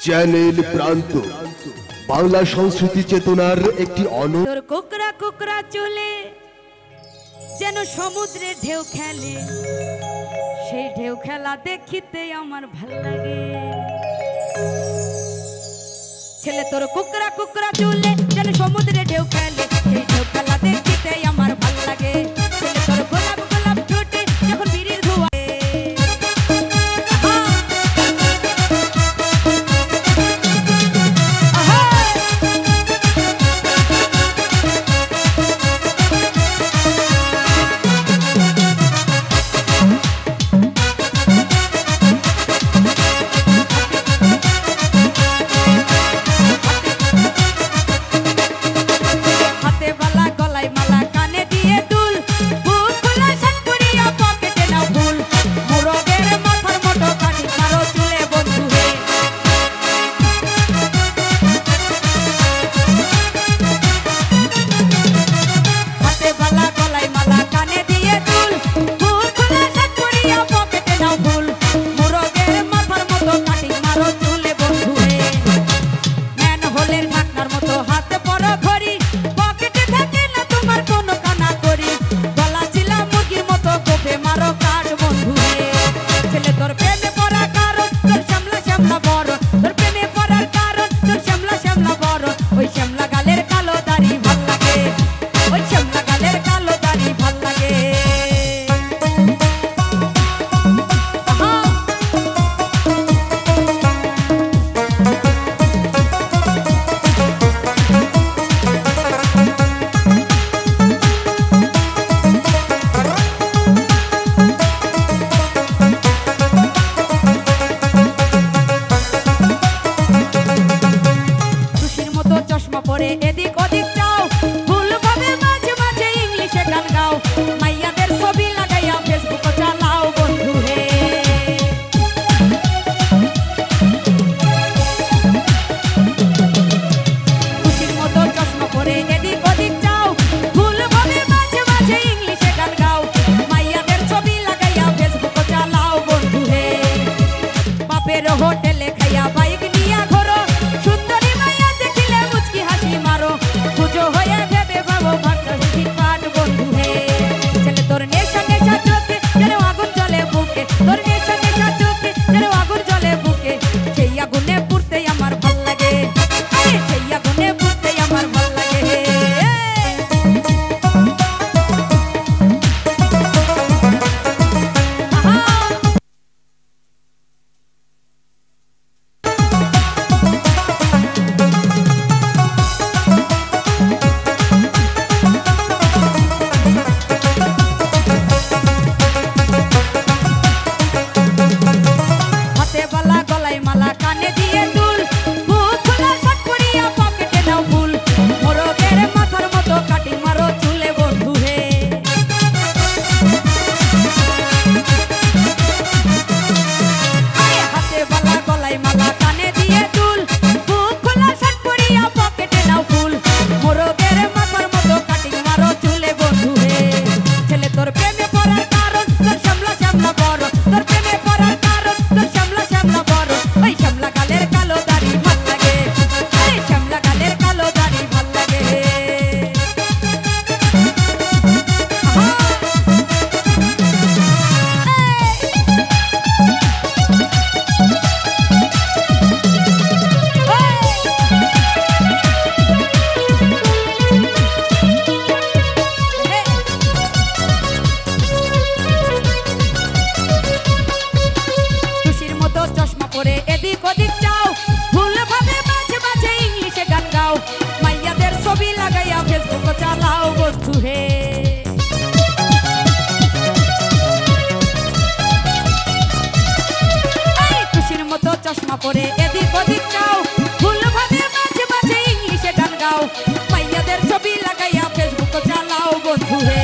Channel প্রান্ত বাংলা সংস্কৃতি চেতনার একটি তোর কোকরা কোকরা চলে যেন সমুদ্রে ঢেউ খেলে, সেই ঢেউ খেলা দেখিতে আমার ভাল লাগে। ছেলে তোর কোকরা কোকরা চলে যেন সমুদ্রে ঢেউ খেলে, সেই ঢেউ খেলা দেখিতে আমার ভাল লাগে। ছেলে তোর গোলাপ গোলাপ ঠোঁটে যখন বিড়ির ধোঁয়া, এদিক ওদিক যাও ভুলভাবে মাঝে মাঝে ইংলিশে গান গাও, মাইয়াদের ছবি লাগাইয়া ফেসবুক চালাও বন্ধু হে। খুশির মতো চশমা পরে এদিক ওদিক যাও ভুলভাবে মাঝে মাঝে ইংলিশে গান গাও, মাইয়াদের ছবি লাগাইয়া ফেসবুক চালাও বন্ধু হে। বাপের হোটেলে খাইয়া বাইক নিয়া ঘোরো, সুন্দরী মাইয়া দেখিলে মুচকি হাসি মারো, পুজো হয়ে ভেবে ভাবো ভাবটা হুটি পাট বন্ধু হে। ছেলে তোর নেশা নেশা চোখে যেন আগুন জ্বলে বুকে, তোর নেশা নেশা চোখে যেন আগুন জ্বলে বুকে, সেই আগুনে পুড়তে আমার ভাল লাগে, সেই আগুনে পুড়তে আমার ভাল লাগে। এদিক ওদিক যাও ভুলভাবে মাঝে মাঝে ইংলিশে গান গাও, মাইয়াদের ছবি লাগাইয়া ফেসবুক চালাও বন্ধু হে। খুশির মতো চশমা পরে এদিক ওদিক যাও ভুলভাবে মাঝে মাঝে ইংলিশে গান গাও, মাইয়াদের ছবি লাগাইয়া ফেসবুক চালাও বন্ধু হে।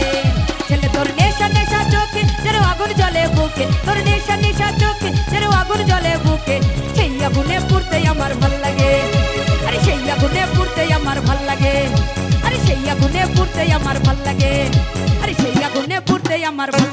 ছেলে তোর নেশা নেশা চোখে যেন আগুন জ্বলে বুকে, তোর নেশা নেশা চোখে যেন আগুন জ্বলে বুকে, সেই আগুনে পুড়তে আমার ভাল লাগে, আরে সেই আগুনে পুড়তে আমার ভাল লাগে, আরে সেই আগুনে পুড়তে আমার ভাল লাগে, আরে সেই আগুনে পুড়তে আমার ভাল